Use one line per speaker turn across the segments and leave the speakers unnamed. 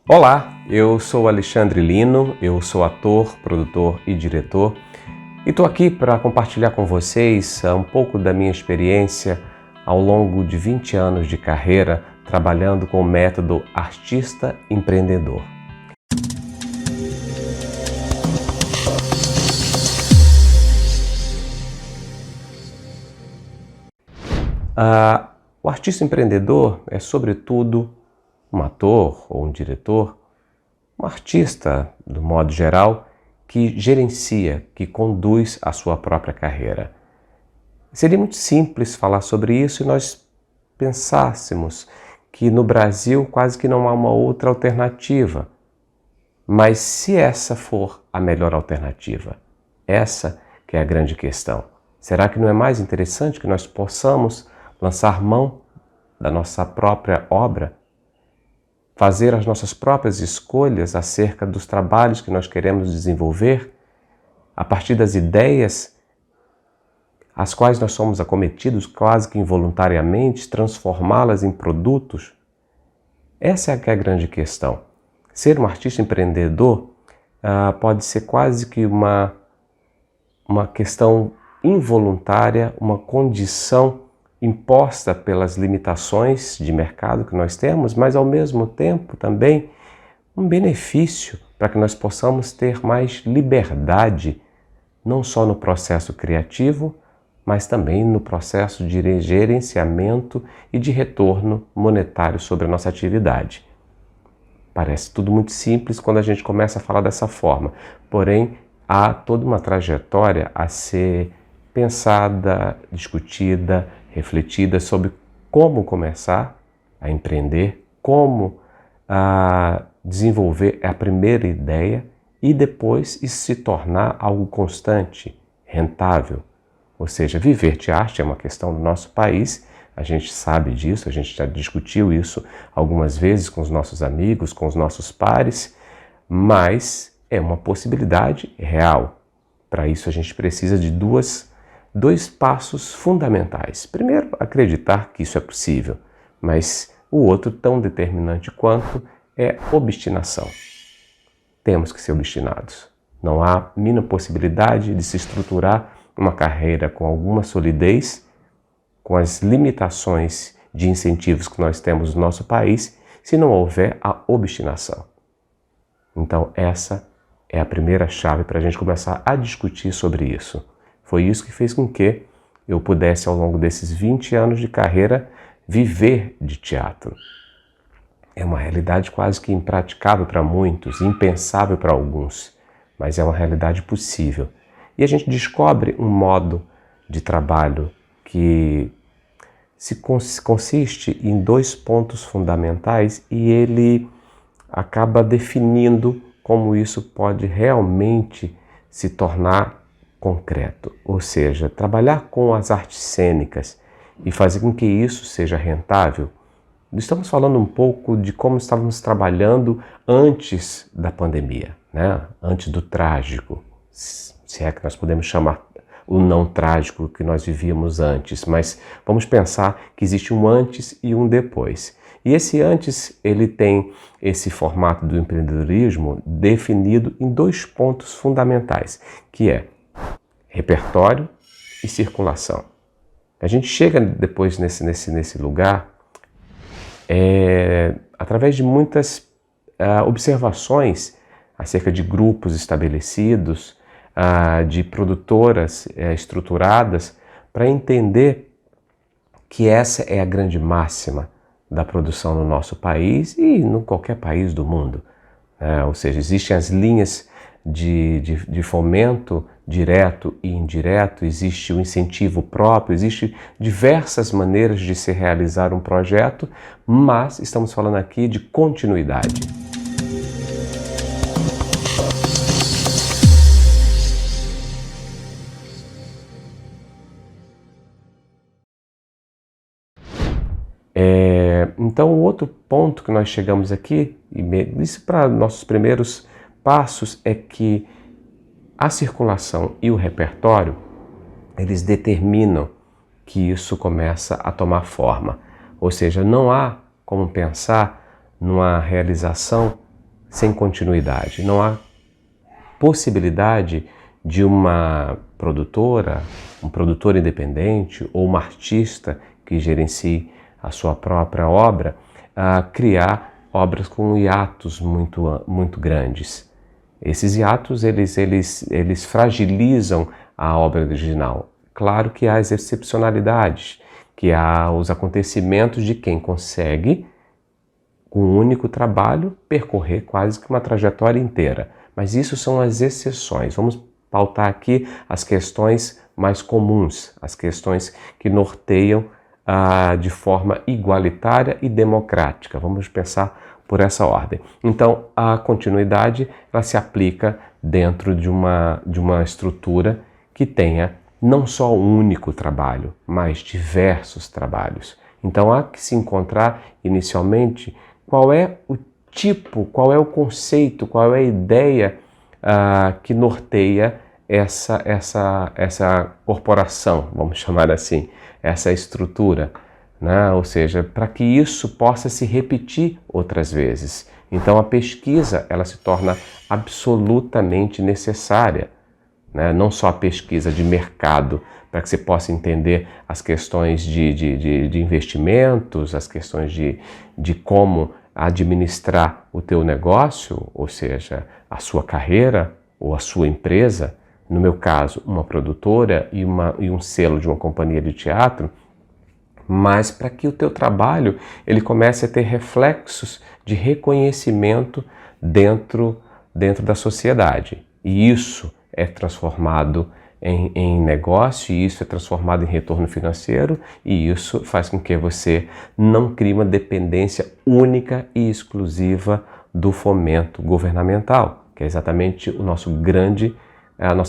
Olá, eu sou Alexandre Lino, eu sou ator, produtor e diretor e estou aqui para compartilhar com vocês um pouco da minha experiência ao longo de 20 anos de carreira trabalhando com o método artista empreendedor. O artista empreendedor é, sobretudo, um ator ou um diretor, um artista, do modo geral, que gerencia, que conduz a sua própria carreira. Seria muito simples falar sobre isso e nós pensássemos que no Brasil quase que não há uma outra alternativa. Mas se essa for a melhor alternativa, essa que é a grande questão, será que não é mais interessante que nós possamos lançar mão da nossa própria obra? Fazer as nossas próprias escolhas acerca dos trabalhos que nós queremos desenvolver, a partir das ideias às quais nós somos acometidos quase que involuntariamente, transformá-las em produtos? Essa é que é a grande questão. Ser um artista empreendedor pode ser quase que uma questão involuntária, uma condição imposta pelas limitações de mercado que nós temos, mas ao mesmo tempo também um benefício para que nós possamos ter mais liberdade, não só no processo criativo, mas também no processo de gerenciamento e de retorno monetário sobre a nossa atividade. Parece tudo muito simples quando a gente começa a falar dessa forma, porém há toda uma trajetória a ser pensada, discutida, refletida sobre como começar a empreender, como desenvolver a primeira ideia e depois isso se tornar algo constante, rentável. Ou seja, viver de arte é uma questão do nosso país, a gente sabe disso, a gente já discutiu isso algumas vezes com os nossos amigos, com os nossos pares, mas é uma possibilidade real. Para isso a gente precisa de dois passos fundamentais. Primeiro, acreditar que isso é possível, mas o outro, tão determinante quanto, é obstinação. Temos que ser obstinados. Não há mínima possibilidade de se estruturar uma carreira com alguma solidez, com as limitações de incentivos que nós temos no nosso país, se não houver a obstinação. Então, essa é a primeira chave para a gente começar a discutir sobre isso. Foi isso que fez com que eu pudesse, ao longo desses 20 anos de carreira, viver de teatro. É uma realidade quase que impraticável para muitos, impensável para alguns, mas é uma realidade possível. E a gente descobre um modo de trabalho que consiste em dois pontos fundamentais e ele acaba definindo como isso pode realmente se tornar concreto, ou seja, trabalhar com as artes cênicas e fazer com que isso seja rentável. Estamos falando um pouco de como estávamos trabalhando antes da pandemia, né? Antes do trágico, se é que nós podemos chamar o não trágico que nós vivíamos antes, mas vamos pensar que existe um antes e um depois. E esse antes, ele tem esse formato do empreendedorismo definido em dois pontos fundamentais, que é repertório e circulação. A gente chega depois nesse lugar através de muitas observações acerca de grupos estabelecidos, de produtoras estruturadas, para entender que essa é a grande máxima da produção no nosso país e em qualquer país do mundo. Ou seja, existem as linhas de fomento direto e indireto, existe o incentivo próprio, existem diversas maneiras de se realizar um projeto, mas estamos falando aqui de continuidade. Então, o outro ponto que nós chegamos aqui, e isso para nossos primeiros passos, é que a circulação e o repertório, eles determinam que isso começa a tomar forma. Ou seja, não há como pensar numa realização sem continuidade. Não há possibilidade de uma produtora, um produtor independente ou uma artista que gerencie a sua própria obra, criar obras com hiatos muito grandes. Esses hiatos, eles fragilizam a obra original. Claro que há as excepcionalidades, que há os acontecimentos de quem consegue, com um único trabalho, percorrer quase que uma trajetória inteira. Mas isso são as exceções. Vamos pautar aqui as questões mais comuns, as questões que norteiam de forma igualitária e democrática. Vamos pensar por essa ordem. Então, a continuidade ela se aplica dentro de uma estrutura que tenha não só um único trabalho, mas diversos trabalhos. Então, há que se encontrar inicialmente qual é o tipo, qual é o conceito, qual é a ideia que norteia essa corporação, vamos chamar assim, essa estrutura, né? Ou seja, para que isso possa se repetir outras vezes. Então a pesquisa ela se torna absolutamente necessária, né? Não só a pesquisa de mercado, para que você possa entender as questões de investimentos, as questões de como administrar o teu negócio, ou seja, a sua carreira ou a sua empresa, no meu caso, uma produtora e um selo de uma companhia de teatro, mas para que o teu trabalho ele comece a ter reflexos de reconhecimento dentro da sociedade. E isso é transformado em negócio, e isso é transformado em retorno financeiro, e isso faz com que você não crie uma dependência única e exclusiva do fomento governamental, que é exatamente a nossa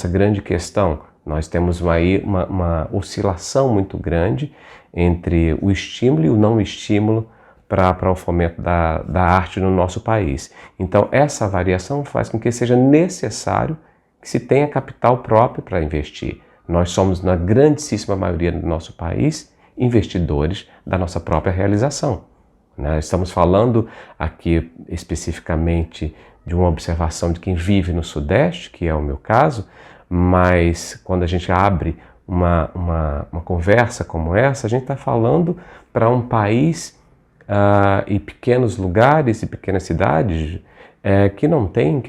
grande questão. Nós temos aí uma oscilação muito grande entre o estímulo e o não estímulo para o fomento da arte no nosso país. Então, essa variação faz com que seja necessário que se tenha capital próprio para investir. Nós somos, na grandíssima maioria do nosso país, investidores da nossa própria realização. Estamos falando aqui especificamente de uma observação de quem vive no Sudeste, que é o meu caso, mas quando a gente abre uma conversa como essa, a gente está falando para um país e pequenos lugares e pequenas cidades que não tem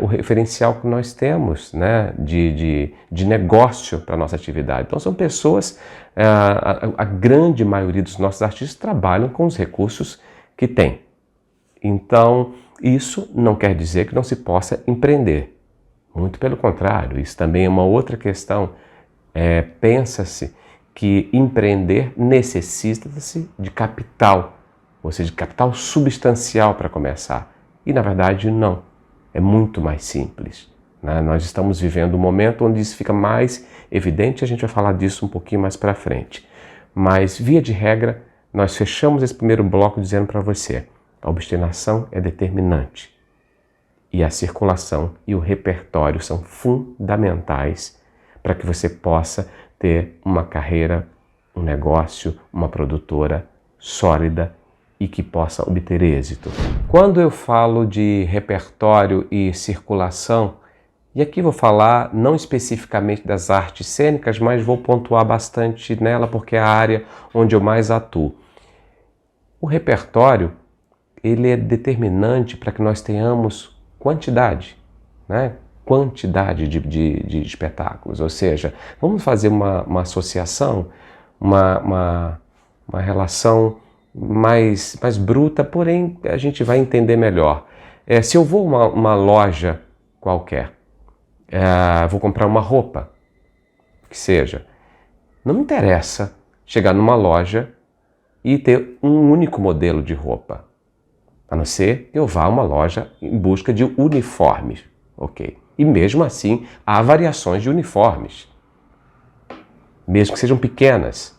o referencial que nós temos, né, de negócio para a nossa atividade. Então são pessoas, a grande maioria dos nossos artistas trabalham com os recursos que têm. Então isso não quer dizer que não se possa empreender. Muito pelo contrário, isso também é uma outra questão. Pensa-se que empreender necessita-se de capital, ou seja, de capital substancial para começar. E na verdade não. É muito mais simples, né? Nós estamos vivendo um momento onde isso fica mais evidente, a gente vai falar disso um pouquinho mais para frente. Mas, via de regra, nós fechamos esse primeiro bloco dizendo para você: a obstinação é determinante e a circulação e o repertório são fundamentais para que você possa ter uma carreira, um negócio, uma produtora sólida e que possa obter êxito. Quando eu falo de repertório e circulação, e aqui vou falar não especificamente das artes cênicas, mas vou pontuar bastante nela porque é a área onde eu mais atuo. O repertório, ele é determinante para que nós tenhamos quantidade, né? Quantidade de espetáculos, ou seja, vamos fazer uma associação, uma relação mais bruta, porém a gente vai entender melhor. Se eu vou a uma loja qualquer, vou comprar uma roupa, que seja, não me interessa chegar numa loja e ter um único modelo de roupa, a não ser que eu vá a uma loja em busca de uniformes, ok? E mesmo assim há variações de uniformes, mesmo que sejam pequenas.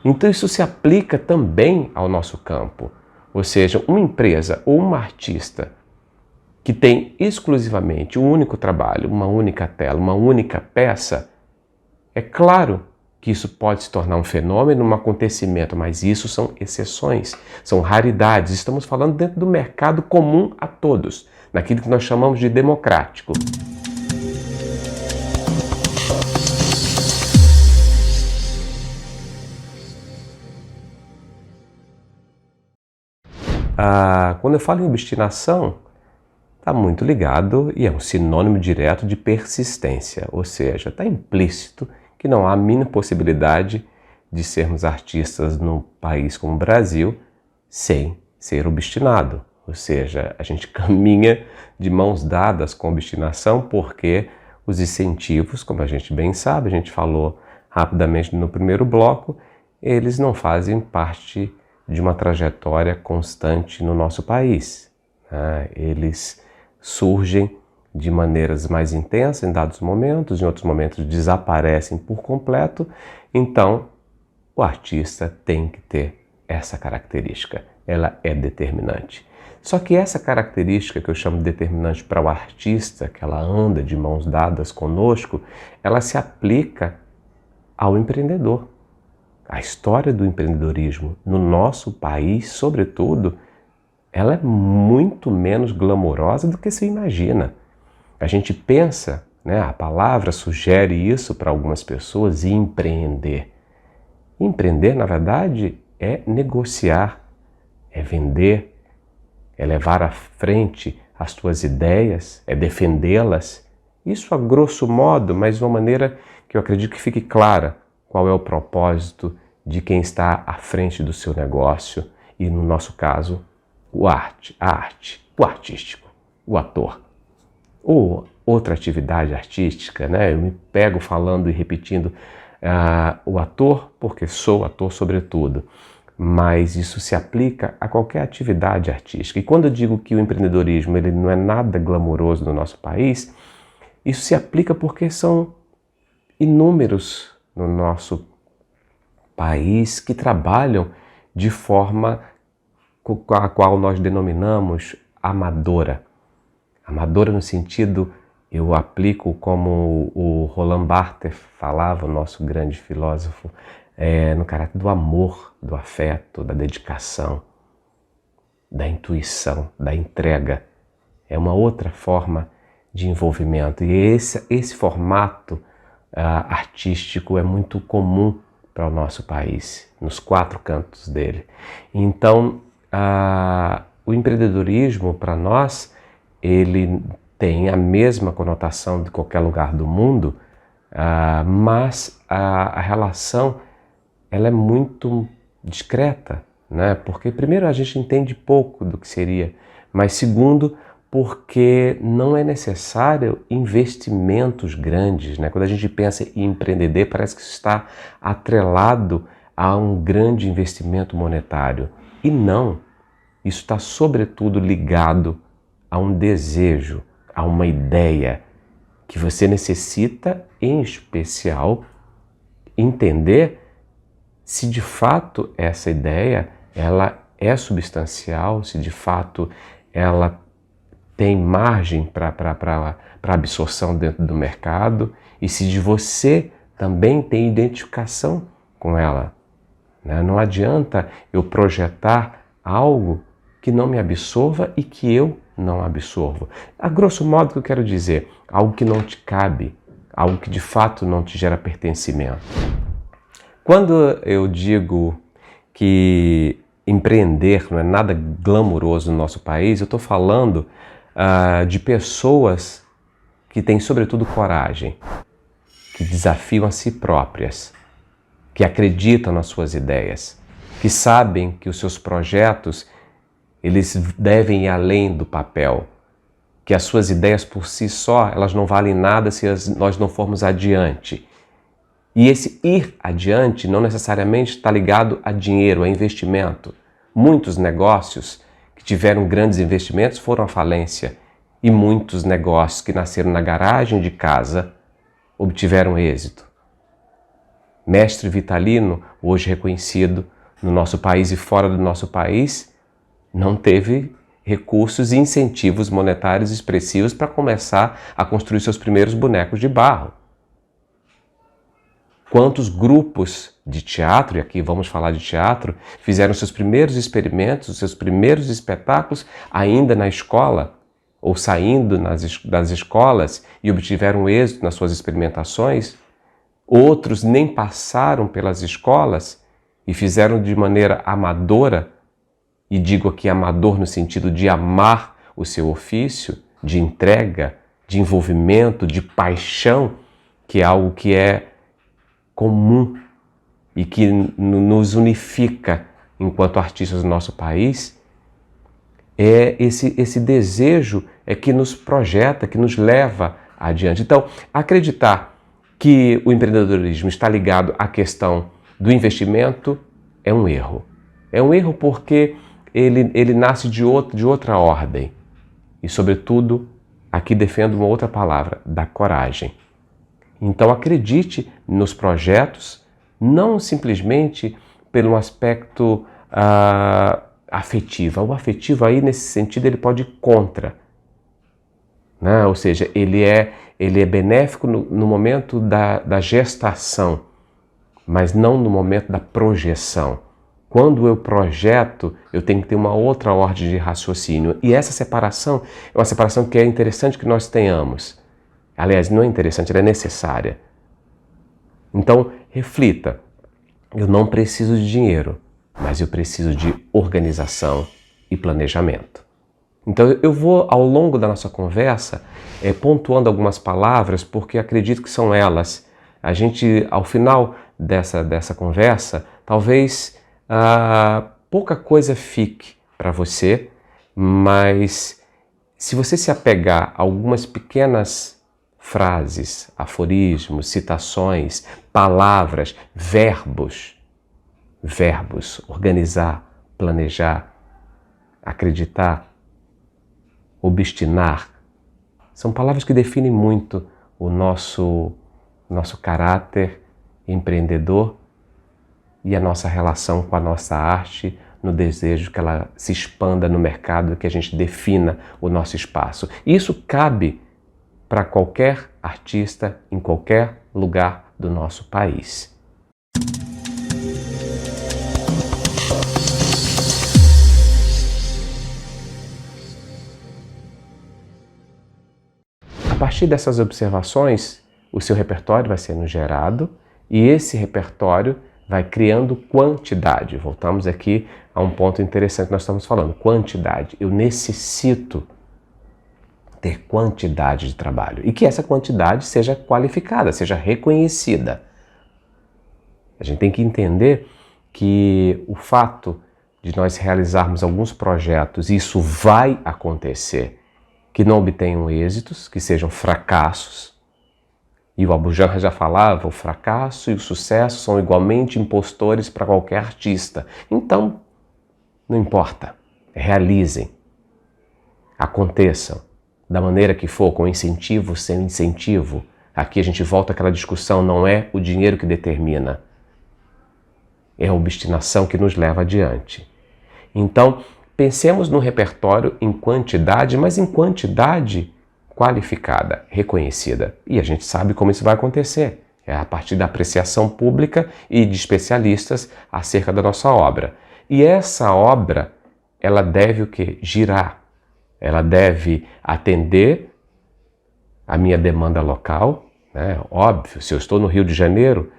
Então isso se aplica também ao nosso campo, ou seja, uma empresa ou uma artista que tem exclusivamente um único trabalho, uma única tela, uma única peça, é claro que isso pode se tornar um fenômeno, um acontecimento, mas isso são exceções, são raridades. Estamos falando dentro do mercado comum a todos, naquilo que nós chamamos de democrático. Quando eu falo em obstinação, está muito ligado e é um sinônimo direto de persistência, ou seja, está implícito que não há a mínima possibilidade de sermos artistas num país como o Brasil sem ser obstinado. Ou seja, a gente caminha de mãos dadas com obstinação porque os incentivos, como a gente bem sabe, a gente falou rapidamente no primeiro bloco, eles não fazem parte de uma trajetória constante no nosso país. Eles surgem de maneiras mais intensas em dados momentos, em outros momentos desaparecem por completo. Então, o artista tem que ter essa característica, ela é determinante. Só que essa característica que eu chamo de determinante para o artista, que ela anda de mãos dadas conosco, ela se aplica ao empreendedor. A história do empreendedorismo no nosso país, sobretudo, ela é muito menos glamourosa do que se imagina. A gente pensa, a palavra sugere isso para algumas pessoas, empreender. Empreender, na verdade, é negociar, é vender, é levar à frente as tuas ideias, é defendê-las. Isso a grosso modo, mas de uma maneira que eu acredito que fique clara qual é o propósito de quem está à frente do seu negócio e, no nosso caso, a arte, o artístico, o ator. Ou outra atividade artística, eu me pego falando e repetindo o ator porque sou ator sobretudo, mas isso se aplica a qualquer atividade artística. E quando eu digo que o empreendedorismo ele não é nada glamouroso no nosso país, isso se aplica porque são inúmeros no nosso país que trabalham de forma a qual nós denominamos amadora. Amadora no sentido, eu aplico como o Roland Barthes falava, o nosso grande filósofo, no caráter do amor, do afeto, da dedicação, da intuição, da entrega. É uma outra forma de envolvimento. E esse formato artístico é muito comum para o nosso país, nos 4 cantos dele. Então, o empreendedorismo, para nós, ele tem a mesma conotação de qualquer lugar do mundo, mas a relação ela é muito discreta, porque primeiro a gente entende pouco do que seria, mas segundo, porque não é necessário investimentos grandes. Quando a gente pensa em empreender, parece que isso está atrelado a um grande investimento monetário. E não, isso está sobretudo ligado a um desejo, a uma ideia que você necessita, em especial, entender se de fato essa ideia ela é substancial, se de fato ela tem margem para absorção dentro do mercado e se de você também tem identificação com ela. Não adianta eu projetar algo que não me absorva e que eu não absorvo. A grosso modo, o que eu quero dizer? Algo que não te cabe, algo que de fato não te gera pertencimento. Quando eu digo que empreender não é nada glamouroso no nosso país, eu estou falando de pessoas que têm sobretudo coragem, que desafiam a si próprias, que acreditam nas suas ideias, que sabem que os seus projetos eles devem ir além do papel, que as suas ideias por si só elas não valem nada se nós não formos adiante. E esse ir adiante não necessariamente está ligado a dinheiro, a investimento. Muitos negócios que tiveram grandes investimentos foram à falência e muitos negócios que nasceram na garagem de casa obtiveram êxito. Mestre Vitalino, hoje reconhecido no nosso país e fora do nosso país, não teve recursos e incentivos monetários expressivos para começar a construir seus primeiros bonecos de barro. Quantos grupos de teatro, e aqui vamos falar de teatro, fizeram seus primeiros experimentos, seus primeiros espetáculos ainda na escola, ou saindo das escolas e obtiveram êxito nas suas experimentações? Outros nem passaram pelas escolas e fizeram de maneira amadora, e digo aqui amador no sentido de amar o seu ofício, de entrega, de envolvimento, de paixão, que é algo que é comum e que nos unifica enquanto artistas do nosso país. É esse desejo é que nos projeta, que nos leva adiante. Então, acreditar que o empreendedorismo está ligado à questão do investimento é um erro. É um erro porque ele nasce de outra ordem. E, sobretudo, aqui defendo uma outra palavra, da coragem. Então, acredite nos projetos, não simplesmente pelo aspecto afetivo. O afetivo aí, nesse sentido, ele pode ir contra, né? Ou seja, ele é benéfico no momento da gestação, mas não no momento da projeção. Quando eu projeto, eu tenho que ter uma outra ordem de raciocínio. E essa separação é uma separação que é interessante que nós tenhamos. Aliás, não é interessante, ela é necessária. Então, reflita. Eu não preciso de dinheiro, mas eu preciso de organização e planejamento. Então, eu vou, ao longo da nossa conversa, pontuando algumas palavras, porque acredito que são elas. A gente, ao final dessa conversa, talvez pouca coisa fique para você, mas se você se apegar a algumas pequenas frases, aforismos, citações, palavras, verbos, organizar, planejar, acreditar, obstinar, são palavras que definem muito o nosso caráter empreendedor e a nossa relação com a nossa arte, no desejo que ela se expanda no mercado, que a gente defina o nosso espaço. E isso cabe para qualquer artista em qualquer lugar do nosso país. A partir dessas observações, o seu repertório vai sendo gerado e esse repertório vai criando quantidade. Voltamos aqui a um ponto interessante que nós estamos falando, quantidade. Eu necessito ter quantidade de trabalho e que essa quantidade seja qualificada, seja reconhecida. A gente tem que entender que o fato de nós realizarmos alguns projetos, e isso vai acontecer, que não obtenham êxitos, que sejam fracassos. E o Abu Janra já falava, o fracasso e o sucesso são igualmente impostores para qualquer artista. Então, não importa, realizem, aconteçam, da maneira que for, com incentivo, sem incentivo. Aqui a gente volta àquela discussão, não é o dinheiro que determina, é a obstinação que nos leva adiante. Então, pensemos no repertório em quantidade, mas em quantidade qualificada, reconhecida. E a gente sabe como isso vai acontecer. É a partir da apreciação pública e de especialistas acerca da nossa obra. E essa obra, ela deve o quê? Girar. Ela deve atender a minha demanda local, né? Óbvio, se eu estou no Rio de Janeiro,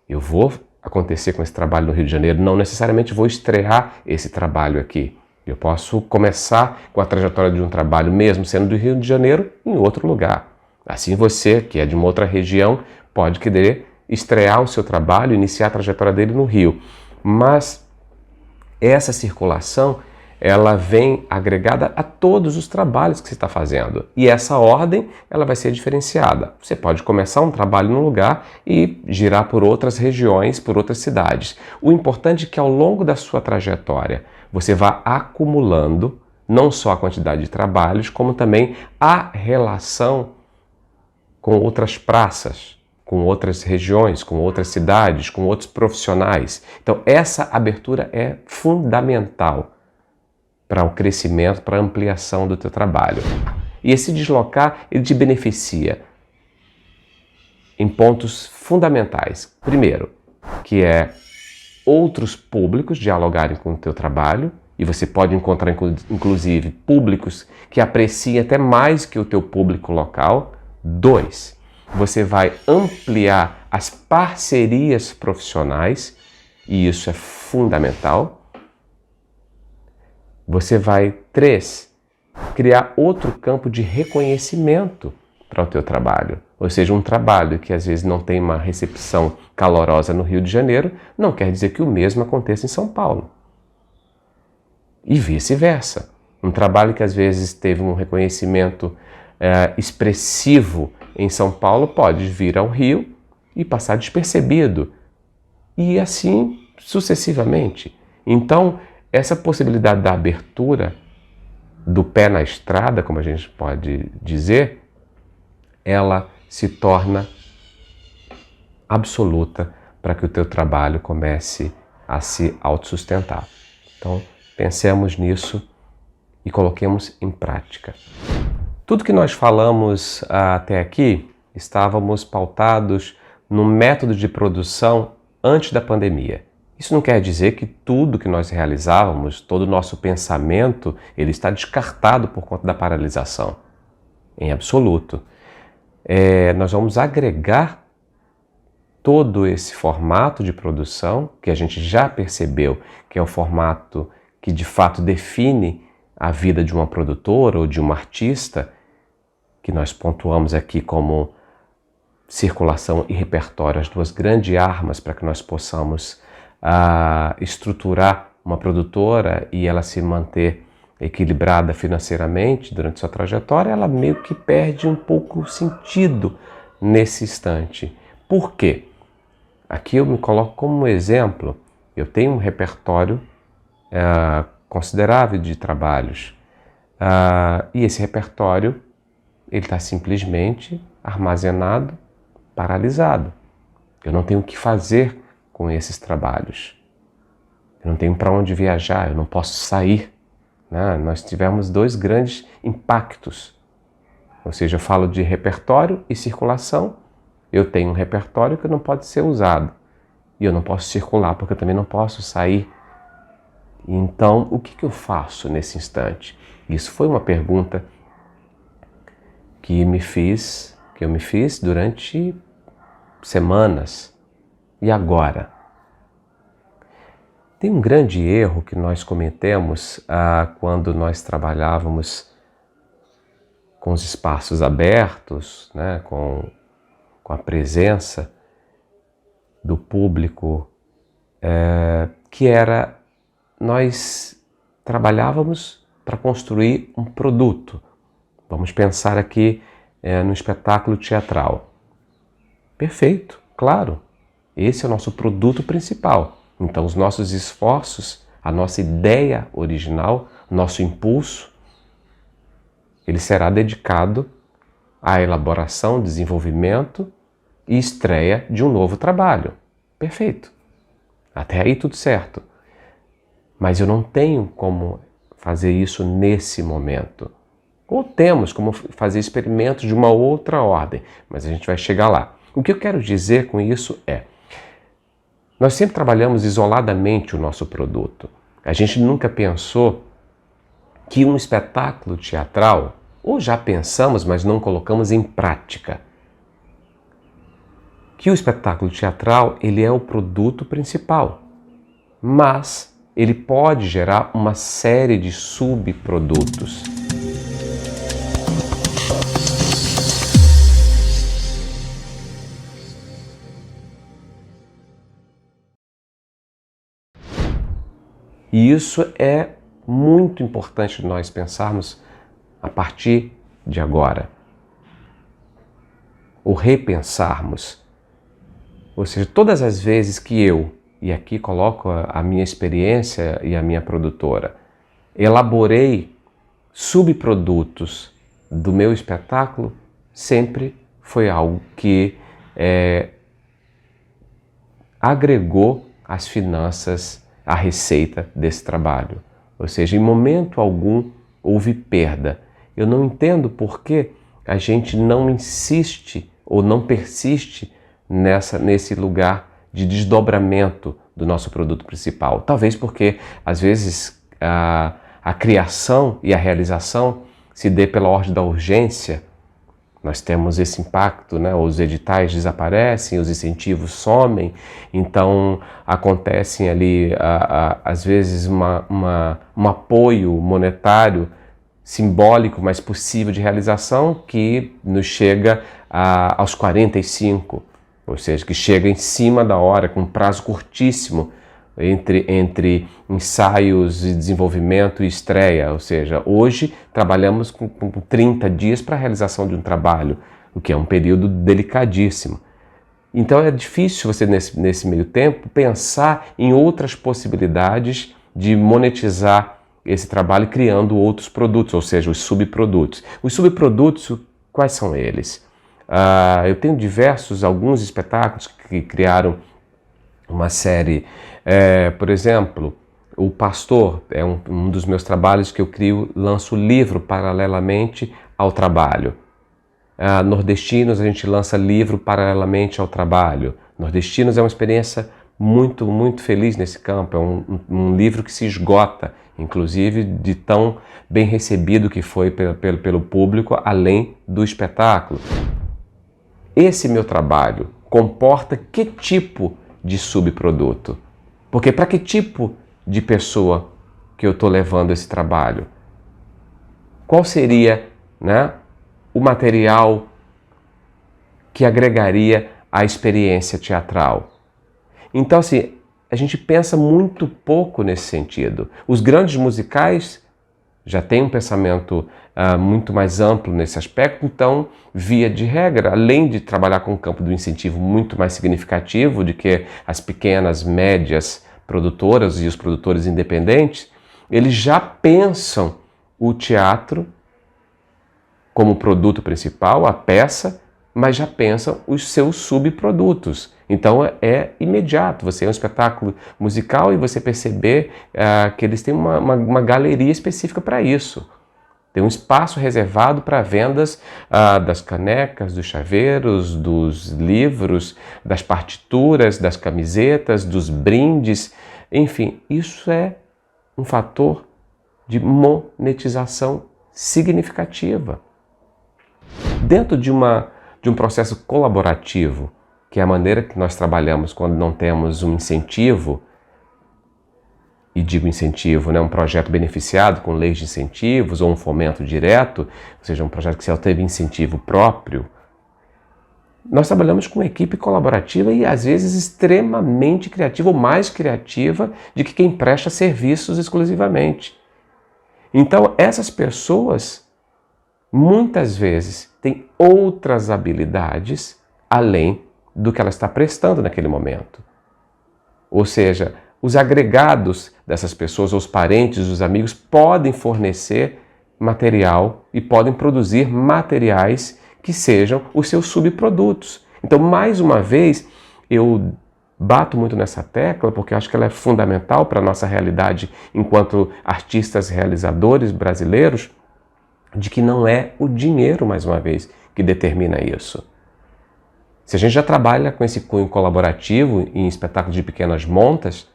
eu vou acontecer com esse trabalho no Rio de Janeiro, não necessariamente vou estrear esse trabalho aqui. Eu posso começar com a trajetória de um trabalho, mesmo sendo do Rio de Janeiro, em outro lugar. Assim você, que é de uma outra região, pode querer estrear o seu trabalho, iniciar a trajetória dele no Rio. Mas essa circulação, ela vem agregada a todos os trabalhos que você está fazendo. E essa ordem, ela vai ser diferenciada. Você pode começar um trabalho num lugar e girar por outras regiões, por outras cidades. O importante é que ao longo da sua trajetória, você vá acumulando não só a quantidade de trabalhos, como também a relação com outras praças, com outras regiões, com outras cidades, com outros profissionais. Então, essa abertura é fundamental para o crescimento, para a ampliação do teu trabalho. E esse deslocar, ele te beneficia em pontos fundamentais. Primeiro, que é outros públicos dialogarem com o teu trabalho, e você pode encontrar, inclusive, públicos que apreciem até mais que o teu público local. 2, você vai ampliar as parcerias profissionais, e isso é fundamental. Você vai, 3, criar outro campo de reconhecimento para o teu trabalho. Ou seja, um trabalho que às vezes não tem uma recepção calorosa no Rio de Janeiro, não quer dizer que o mesmo aconteça em São Paulo. E vice-versa. Um trabalho que às vezes teve um reconhecimento expressivo em São Paulo pode vir ao Rio e passar despercebido. E assim sucessivamente. Então, essa possibilidade da abertura do pé na estrada, como a gente pode dizer, ela se torna absoluta para que o teu trabalho comece a se autossustentar. Então, pensemos nisso e coloquemos em prática. Tudo que nós falamos até aqui, estávamos pautados no método de produção antes da pandemia. Isso não quer dizer que tudo que nós realizávamos, todo o nosso pensamento, ele está descartado por conta da paralisação. Em absoluto. Nós vamos agregar todo esse formato de produção, que a gente já percebeu que é o formato que de fato define a vida de uma produtora ou de um artista, que nós pontuamos aqui como circulação e repertório, as duas grandes armas para que nós possamos estruturar uma produtora e ela se manter equilibrada financeiramente durante sua trajetória, ela meio que perde um pouco o sentido nesse instante. Por quê? Aqui eu me coloco como um exemplo. Eu tenho um repertório considerável de trabalhos e esse repertório ele está simplesmente armazenado, paralisado. Eu não tenho o que fazer com esses trabalhos. Eu não tenho para onde viajar, eu não posso sair. Nós tivemos 2 grandes impactos. Ou seja, eu falo de repertório e circulação. Eu tenho um repertório que não pode ser usado. E eu não posso circular porque eu também não posso sair. Então, o que eu faço nesse instante? Isso foi uma pergunta que eu me fiz durante semanas. E agora? Tem um grande erro que nós cometemos quando nós trabalhávamos com os espaços abertos, com a presença do público, que era, nós trabalhávamos para construir um produto. Vamos pensar aqui no espetáculo teatral. Perfeito, claro. Esse é o nosso produto principal. Então, os nossos esforços, a nossa ideia original, nosso impulso, ele será dedicado à elaboração, desenvolvimento e estreia de um novo trabalho. Perfeito. Até aí tudo certo. Mas eu não tenho como fazer isso nesse momento. Ou temos como fazer experimentos de uma outra ordem, mas a gente vai chegar lá. O que eu quero dizer com isso é: nós sempre trabalhamos isoladamente o nosso produto. A gente nunca pensou que um espetáculo teatral, ou já pensamos, mas não colocamos em prática, que o espetáculo teatral ele é o produto principal, mas ele pode gerar uma série de subprodutos. E isso é muito importante nós pensarmos a partir de agora. Ou repensarmos. Ou seja, todas as vezes que eu, e aqui coloco a minha experiência e a minha produtora, elaborei subprodutos do meu espetáculo, sempre foi algo que agregou as finanças, a receita desse trabalho. Ou seja, em momento algum houve perda. Eu não entendo por que a gente não insiste ou não persiste nesse lugar de desdobramento do nosso produto principal. Talvez porque, às vezes, a criação e a realização se dê pela ordem da urgência. Nós temos esse impacto, né? Os editais desaparecem, os incentivos somem, então acontecem ali, às vezes, um apoio monetário simbólico, mas possível de realização, que nos chega aos 45, ou seja, que chega em cima da hora, com um prazo curtíssimo entre ensaios e desenvolvimento e estreia. Ou seja, hoje trabalhamos com 30 dias para a realização de um trabalho, o que é um período delicadíssimo. Então é difícil você, nesse meio tempo, pensar em outras possibilidades de monetizar esse trabalho criando outros produtos, ou seja, os subprodutos. Os subprodutos, quais são eles? Eu tenho alguns espetáculos que criaram uma série, por exemplo, O Pastor é um dos meus trabalhos que eu lanço livro paralelamente ao trabalho. Nordestinos, a gente lança livro paralelamente ao trabalho. Nordestinos é uma experiência muito, muito feliz nesse campo, é um livro que se esgota, inclusive de tão bem recebido que foi pelo público, além do espetáculo. Esse meu trabalho comporta que tipo de subproduto? Porque para que tipo de pessoa que eu estou levando esse trabalho? Qual seria, né, o material que agregaria à experiência teatral? Então, assim, a gente pensa muito pouco nesse sentido. Os grandes musicais já têm um pensamento muito mais amplo nesse aspecto, então, via de regra, além de trabalhar com o campo do incentivo muito mais significativo do que as pequenas, médias produtoras e os produtores independentes, eles já pensam o teatro como produto principal, a peça, mas já pensam os seus subprodutos. Então é imediato, você é um espetáculo musical e você perceber que eles têm uma galeria específica para isso. Tem um espaço reservado para vendas das canecas, dos chaveiros, dos livros, das partituras, das camisetas, dos brindes. Enfim, isso é um fator de monetização significativa. Dentro de um processo colaborativo, que é a maneira que nós trabalhamos quando não temos um incentivo, e digo incentivo, né, um projeto beneficiado com leis de incentivos ou um fomento direto, ou seja, um projeto que só teve incentivo próprio, nós trabalhamos com uma equipe colaborativa e às vezes extremamente criativa, ou mais criativa de que quem presta serviços exclusivamente. Então essas pessoas muitas vezes têm outras habilidades além do que ela está prestando naquele momento. Ou seja, os agregados dessas pessoas, os parentes, os amigos, podem fornecer material e podem produzir materiais que sejam os seus subprodutos. Então, mais uma vez, eu bato muito nessa tecla porque eu acho que ela é fundamental para a nossa realidade enquanto artistas realizadores brasileiros, de que não é o dinheiro, mais uma vez, que determina isso. Se a gente já trabalha com esse cunho colaborativo em espetáculos de pequenas montas,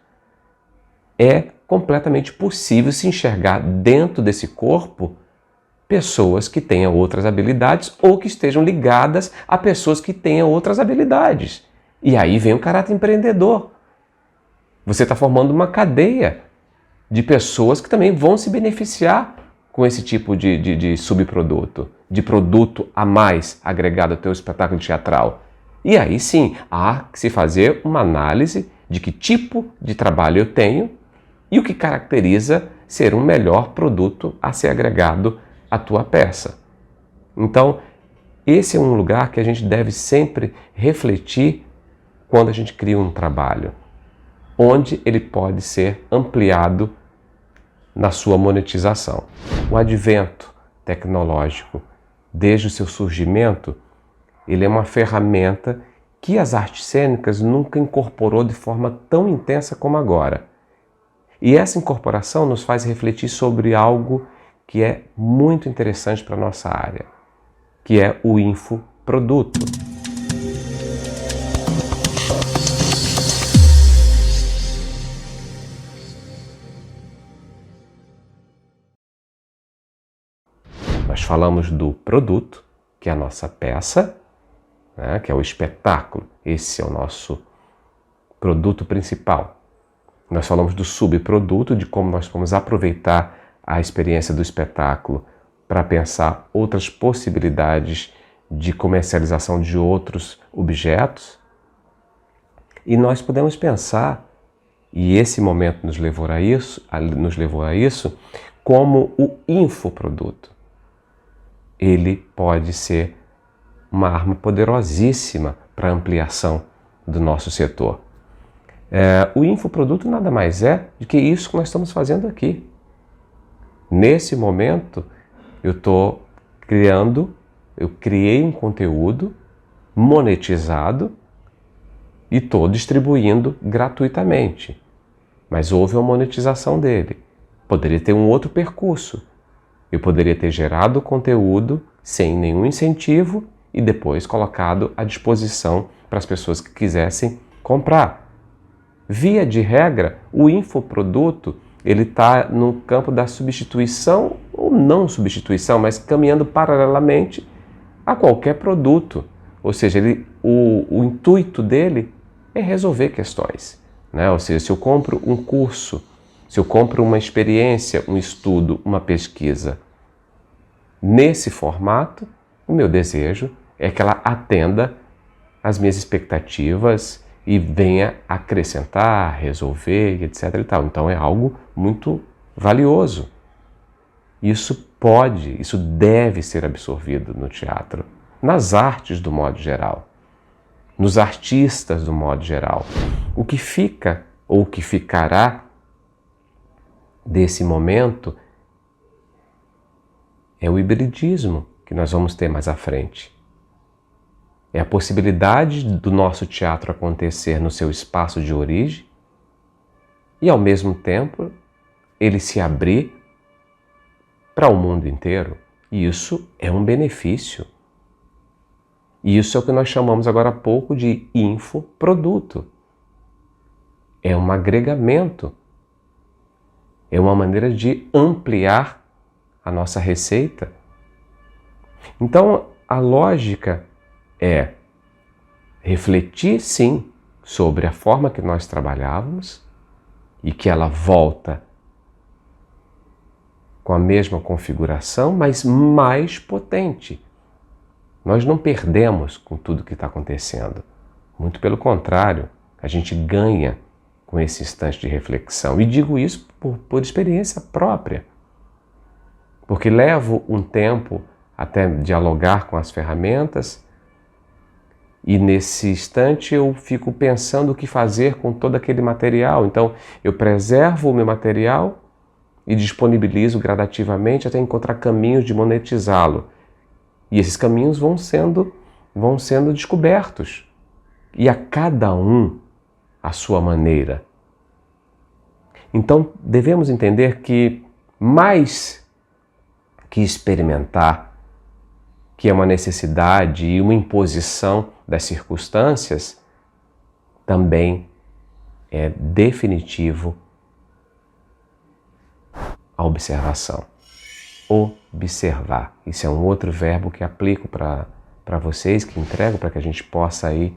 é completamente possível se enxergar dentro desse corpo pessoas que tenham outras habilidades ou que estejam ligadas a pessoas que tenham outras habilidades. E aí vem o caráter empreendedor. Você está formando uma cadeia de pessoas que também vão se beneficiar com esse tipo de subproduto, de produto a mais agregado ao teu espetáculo teatral. E aí sim, há que se fazer uma análise de que tipo de trabalho eu tenho e o que caracteriza ser um melhor produto a ser agregado à tua peça. Então, esse é um lugar que a gente deve sempre refletir quando a gente cria um trabalho, onde ele pode ser ampliado na sua monetização. O advento tecnológico, desde o seu surgimento, ele é uma ferramenta que as artes cênicas nunca incorporou de forma tão intensa como agora. E essa incorporação nos faz refletir sobre algo que é muito interessante para a nossa área, que é o infoproduto. Nós falamos do produto, que é a nossa peça, né, que é o espetáculo. Esse é o nosso produto principal. Nós falamos do subproduto, de como nós vamos aproveitar a experiência do espetáculo para pensar outras possibilidades de comercialização de outros objetos. E nós podemos pensar, e esse momento nos levou a isso, como o infoproduto. Ele pode ser uma arma poderosíssima para a ampliação do nosso setor. O infoproduto nada mais é do que isso que nós estamos fazendo aqui. Nesse momento, eu criei um conteúdo monetizado e estou distribuindo gratuitamente. Mas houve uma monetização dele. Poderia ter um outro percurso. Eu poderia ter gerado conteúdo sem nenhum incentivo e depois colocado à disposição para as pessoas que quisessem comprar. Via de regra, o infoproduto ele está no campo da substituição ou não substituição, mas caminhando paralelamente a qualquer produto. Ou seja, o intuito dele é resolver questões, né? Ou seja, se eu compro um curso, se eu compro uma experiência, um estudo, uma pesquisa nesse formato, o meu desejo é que ela atenda às minhas expectativas e venha acrescentar, resolver, etc. e tal. Então é algo muito valioso. Isso deve ser absorvido no teatro, nas artes do modo geral, nos artistas do modo geral. O que fica ou o que ficará desse momento é o hibridismo que nós vamos ter mais à frente. É a possibilidade do nosso teatro acontecer no seu espaço de origem e, ao mesmo tempo, ele se abrir para o mundo inteiro. E isso é um benefício. E isso é o que nós chamamos agora há pouco de infoproduto. É um agregamento. É uma maneira de ampliar a nossa receita. Então, a lógica é refletir, sim, sobre a forma que nós trabalhávamos e que ela volta com a mesma configuração, mas mais potente. Nós não perdemos com tudo que está acontecendo. Muito pelo contrário, a gente ganha com esse instante de reflexão. E digo isso por experiência própria, porque levo um tempo até dialogar com as ferramentas e nesse instante eu fico pensando o que fazer com todo aquele material. Então eu preservo o meu material e disponibilizo gradativamente até encontrar caminhos de monetizá-lo. E esses caminhos vão sendo descobertos. E a cada um a sua maneira. Então devemos entender que mais que experimentar, que é uma necessidade e uma imposição das circunstâncias, também é definitivo a observação. Observar. Isso é um outro verbo que aplico para vocês, que entrego para que a gente possa aí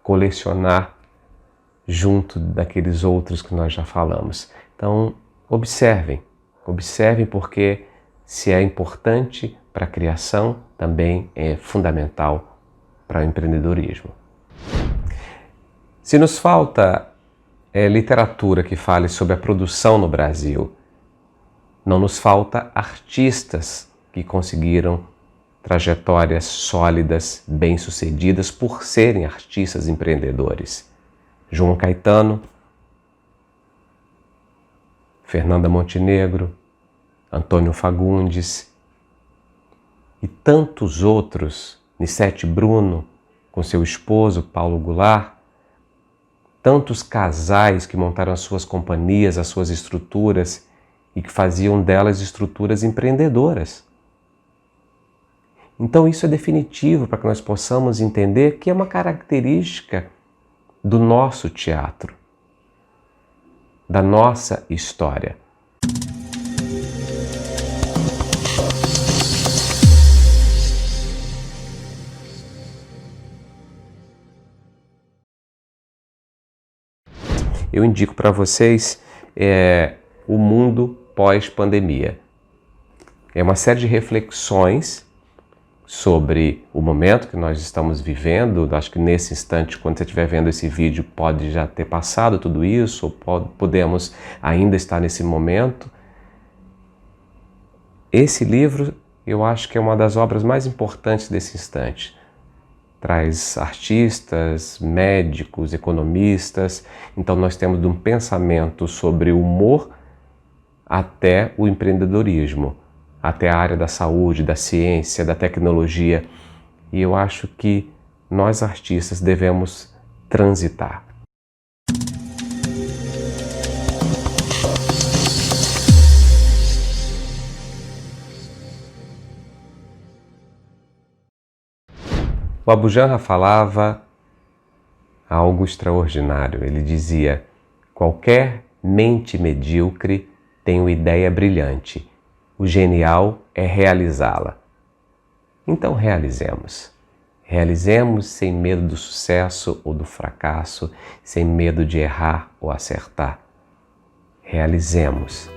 colecionar junto daqueles outros que nós já falamos. Então, observem porque se é importante para a criação, também é fundamental para o empreendedorismo. Se nos falta literatura que fale sobre a produção no Brasil, não nos falta artistas que conseguiram trajetórias sólidas, bem-sucedidas por serem artistas empreendedores. João Caetano, Fernanda Montenegro, Antônio Fagundes e tantos outros, Nissete Bruno, com seu esposo Paulo Goulart, tantos casais que montaram as suas companhias, as suas estruturas e que faziam delas estruturas empreendedoras. Então isso é definitivo para que nós possamos entender que é uma característica do nosso teatro, da nossa história. eu indico para vocês O Mundo Pós-Pandemia. É uma série de reflexões sobre o momento que nós estamos vivendo. Acho que nesse instante, quando você estiver vendo esse vídeo, pode já ter passado tudo isso, ou podemos ainda estar nesse momento. Esse livro, eu acho que é uma das obras mais importantes desse instante. Traz artistas, médicos, economistas. Então nós temos de um pensamento sobre o humor até o empreendedorismo, até a área da saúde, da ciência, da tecnologia. E eu acho que nós artistas devemos transitar. O Abu Janra falava algo extraordinário. Ele dizia: qualquer mente medíocre tem uma ideia brilhante. O genial é realizá-la. Então realizemos. Realizemos sem medo do sucesso ou do fracasso, sem medo de errar ou acertar. Realizemos.